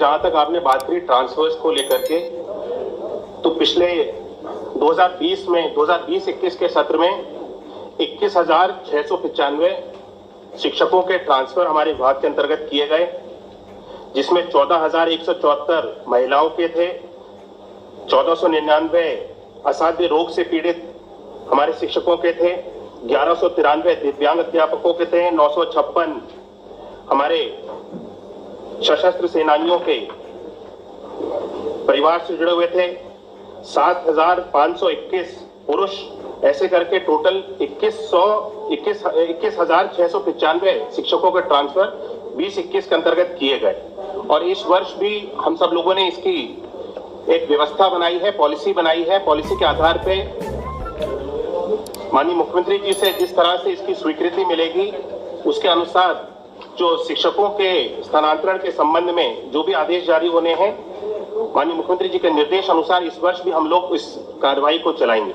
जहां तक आपने बात करी ट्रांसफर्स को लेकर के, तो पिछले 2020-21 के सत्र में 21,695 शिक्षकों के ट्रांसफर हमारे विभाग के अंतर्गत किए गए, जिसमें 14,174 महिलाओं के थे, 1499 असाध्य रोग से पीड़ित हमारे शिक्षकों के थे, 1193 दिव्यांग अध्यापकों के थे, 956 हमारे सशस्त्र सेनानियों के परिवार से जुड़े हुए थे, 7,521 पुरुष, ऐसे करके टोटल 21,695 शिक्षकों के ट्रांसफर 2021 के अंतर्गत किए गए। और इस वर्ष भी हम सब लोगों ने इसकी एक व्यवस्था बनाई है, पॉलिसी बनाई है। पॉलिसी के आधार पे माननीय मुख्यमंत्री जी से जिस तरह से इसकी स्वीकृति मिलेगी, उसके अनुसार जो शिक्षकों के स्थानांतरण के संबंध में जो भी आदेश जारी होने हैं, माननीय मुख्यमंत्री जी के निर्देश अनुसार इस वर्ष भी हम लोग इस कार्रवाई को चलाएंगे।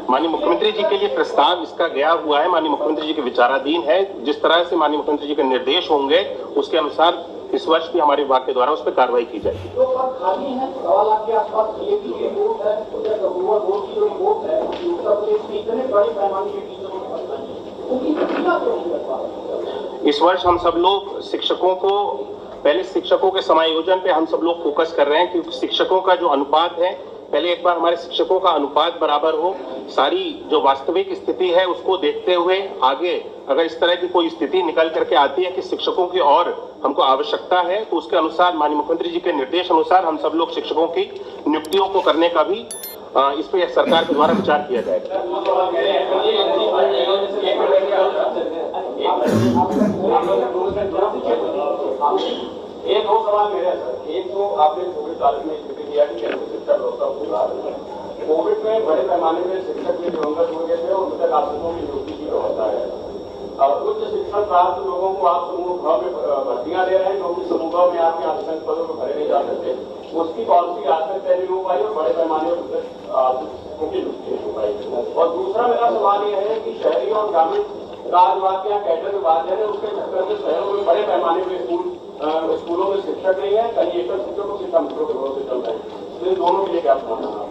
माननीय मुख्यमंत्री जी के लिए प्रस्ताव इसका गया हुआ है, माननीय मुख्यमंत्री जी के विचाराधीन है। जिस तरह से माननीय मुख्यमंत्री जी के निर्देश होंगे, उसके अनुसार इस वर्ष भी हमारे विभाग के द्वारा उस पर कार्रवाई की जाएगी। इस वर्ष हम सब लोग शिक्षकों को, पहले शिक्षकों के समायोजन पे हम सब लोग फोकस कर रहे हैं, क्योंकि शिक्षकों का जो अनुपात है, पहले एक बार हमारे शिक्षकों का अनुपात बराबर हो, सारी जो वास्तविक स्थिति है उसको देखते हुए आगे अगर इस तरह की कोई स्थिति निकल करके आती है कि शिक्षकों की और हमको आवश्यकता है, तो उसके अनुसार माननीय मुख्यमंत्री जी के निर्देश अनुसार हम सब लोग शिक्षकों की नियुक्तियों को करने का भी इस पे सरकार के द्वारा विचार किया जाएगा। एक दो सवाल मेरे सर, एक तो आपने कोविड काल में स्थिति दिया कि शिक्षक कोविड में बड़े पैमाने में शिक्षक के जो अंगत हो गए थे और उनके आश्रमों की नियुक्ति की व्यवस्था है। उच्च शिक्षण प्राप्त लोगों को आप समूह में भर्तियां दे रहे हैं, क्योंकि समूह में आपके आश्रम पदों को भरे नहीं जा सकते, उसकी पॉलिसी आज तक तय नहीं हो पाई और बड़े पैमाने पर शिक्षकों की नियुक्ति नहीं हो पाई। और दूसरा मेरा सवाल यह है कि शहरी और ग्रामीण राज विभाग या कैडर विभाग है, उसके चक्कर में शहरों में बड़े पैमाने पर स्कूलों में शिक्षक नहीं है, कहीं एकल शिक्षकों की मित्रों के भरोसे चल रहे हैं। इन दोनों के लिए क्या मानना?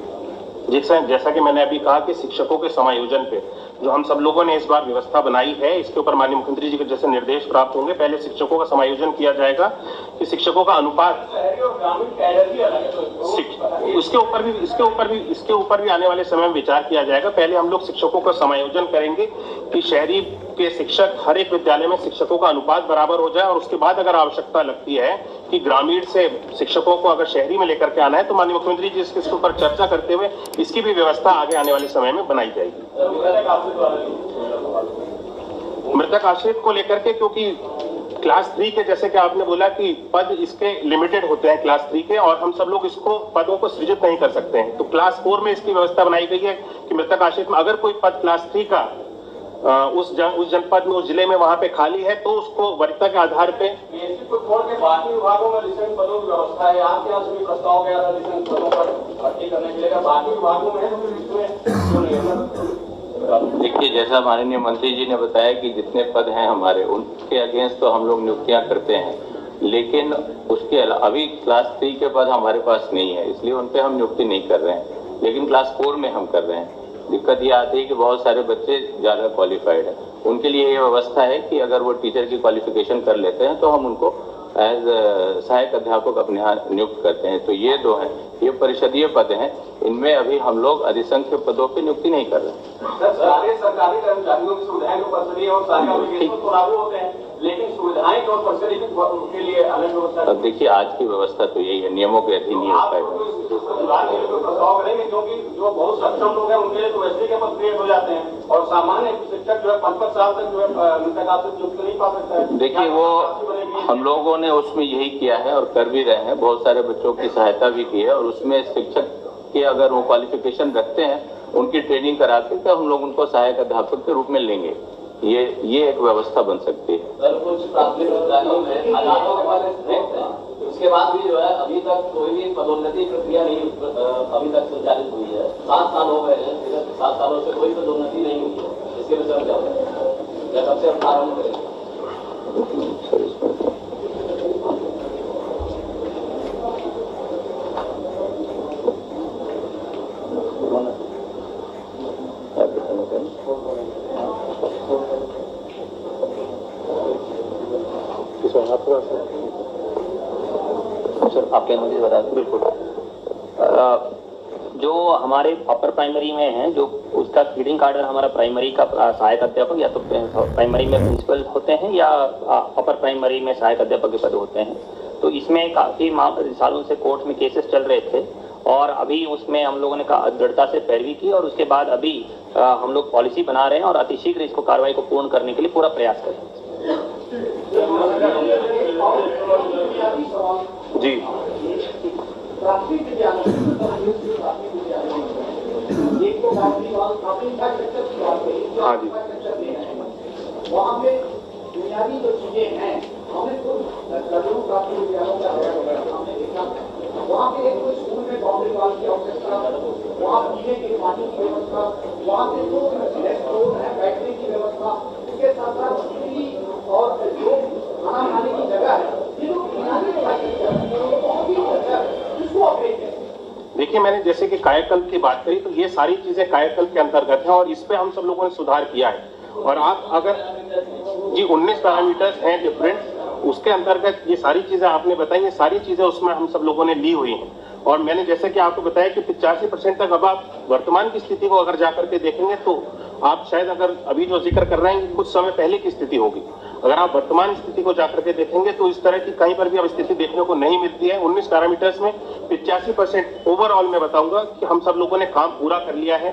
जी सर, जैसा कि मैंने अभी कहा कि शिक्षकों के समायोजन पे जो हम सब लोगों ने इस बार व्यवस्था बनाई है, इसके ऊपर माननीय मुख्यमंत्री जी के जैसे निर्देश प्राप्त होंगे, पहले शिक्षकों का समायोजन किया जाएगा कि शिक्षकों का अनुपात इसके ऊपर भी आने वाले समय में विचार किया जाएगा। पहले हम लोग शिक्षकों का समायोजन करेंगे कि शहरी के शिक्षक, हर एक विद्यालय में शिक्षकों का अनुपात बराबर हो जाए, और उसके बाद अगर आवश्यकता लगती है कि ग्रामीण से शिक्षकों को अगर शहरी में लेकर के आना है, तो माननीय मुख्यमंत्री जी इसके ऊपर चर्चा करते हुए इसकी भी व्यवस्था आगे आने वाले समय में बनाई जाएगी। मृतक आश्रित को लेकर के, क्योंकि क्लास 3 के, जैसे कि आपने बोला कि पद इसके लिमिटेड होते हैं क्लास 3 के, और हम सब लोग इसको पदों को सृजित नहीं कर सकते हैं, तो क्लास 4 में इसकी व्यवस्था बनाई गई है कि मृतक आश्रित में अगर कोई पद क्लास 3 का उस जनपद में, उस जिले में वहां पे खाली है, तो उसको वरीयता के आधार पे छोड़ के बाकी विभागों में रिसेंट पदों की व्यवस्था है। आपके यहाँ से भी प्रस्ताव गया था रिसेंट पदों पर भर्ती करने के लिए, बाकी विभागों में है तो इसमें देखिए, जैसा माननीय मंत्री जी ने बताया कि जितने पद हैं हमारे, उनके अगेंस्ट तो हम लोग नियुक्तियां करते हैं, लेकिन उसके अभी क्लास 3 के पद हमारे पास नहीं है, इसलिए उन पे हम नियुक्ति नहीं कर रहे हैं, लेकिन क्लास 4 में हम कर रहे हैं। दिक्कत ये आती है कि बहुत सारे बच्चे ज़्यादा क्वालिफाइड हैं, उनके लिए ये व्यवस्था है कि अगर वो टीचर की क्वालिफिकेशन कर लेते हैं तो हम उनको एज सहायक अध्यापक अपने यहाँ नियुक्त करते हैं। तो ये दो हैं, ये परिषदीय पद हैं, इनमें अभी हम लोग अधिसंख्य पदों पे नियुक्ति नहीं कर रहे। सारे सरकारी कर्मचारियों की सुविधाएं तो परिषदीय और सारे तो लागू होते हैं, लेकिन सुविधाएं तो परिषदीय के लिए अलग व्यवस्था। अब देखिए, आज की व्यवस्था तो यही है, नियमों के अधीन ही होता है। प्रस्ताव करेंगे, क्योंकि जो बहुत सक्षम लोग हैं उनके लिए तो वैसे के पद क्रिएट हो जाते हैं, और सामान्य शिक्षक जो है 5-5 साल तक जो है मृतक आश्रित नियुक्त नहीं पा सकता है। देखिए, वो हम लोगों ने उसमें यही किया है और कर भी रहे हैं, बहुत सारे बच्चों की सहायता भी की है, और उसमें शिक्षक के अगर वो क्वालिफिकेशन रखते हैं, उनकी ट्रेनिंग करा के तो हम लोग उनको सहायक अध्यापक के रूप में लेंगे। ये एक व्यवस्था बन सकती है। सर, कुछ प्राथमिक विद्यालयों में आधारों के पास स्ट्रेंथ है, उसके बाद भी जो है अभी तक कोई भी पदोन्नति प्रक्रिया नहीं अभी तक संचालित हुई है। 7 साल हो गए हैं, 7 सालों से कोई पदोन्नति नहीं हुई है। इसके विषय में क्या कब से हम प्रारंभ करेंगे? सर आपके पास सर आपके मुझे बता दें। बिल्कुल। जो हमारे अपर प्राइमरी में है, जो उसका फीडिंग कार्डर हमारा प्राइमरी का सहायक अध्यापक या तो प्राइमरी में प्रिंसिपल होते हैं या अपर प्राइमरी में सहायक अध्यापक के पद होते हैं। तो इसमें काफी सालों से कोर्ट में केसेस चल रहे थे और अभी उसमें हम लोगों ने दृढ़ता से पैरवी की और उसके बाद अभी हम लोग पॉलिसी बना रहे हैं और अतिशीघ्र इसको कार्रवाई को पूर्ण करने के लिए पूरा प्रयास करें। जी प्राथमिक विद्यालय एक तो इंफ्रास्ट्रक्चर की बात करें। हाँ जी। वहाँ पे बुनियादी जो चीजें हैं हमने खुद करोड़ों प्राथमिक विद्यालयों का हमने देखा। वहाँ पे एक तो स्कूल में बाउंड्री वॉल की आवश्यकता, वहाँ पीने के पानी की व्यवस्था, वहाँ पे जो रेस्टोरेंट है बैठने की व्यवस्था, उसके साथ साथ बिजली और जो खाना खाने की जगह है, ये जो बुनियादी बहुत ही जगह है जिसको अपडेट है। देखिए, मैंने जैसे कि कायाकल्प की बात करी तो ये सारी चीजें कायाकल्प के अंतर्गत हैं और इस पे हम सब लोगों ने सुधार किया है। और आप अगर जी 19 पैरामीटर्स हैं डिफरेंट, उसके अंतर्गत ये सारी चीजें आपने बताई, ये सारी चीजें उसमें हम सब लोगों ने ली हुई हैं। और मैंने जैसे कि आपको बताया कि 85% तक अब आप वर्तमान की स्थिति को अगर जाकर के देखेंगे तो आप शायद अगर अभी जो जिक्र कर रहे हैं कुछ समय पहले की स्थिति होगी, अगर आप वर्तमान स्थिति को जाकर के देखेंगे तो इस तरह की कहीं पर भी अब स्थिति देखने को नहीं मिलती है। 19 पैरामीटर्स में 85% ओवरऑल मैं बताऊंगा कि हम सब लोगों ने काम पूरा कर लिया है।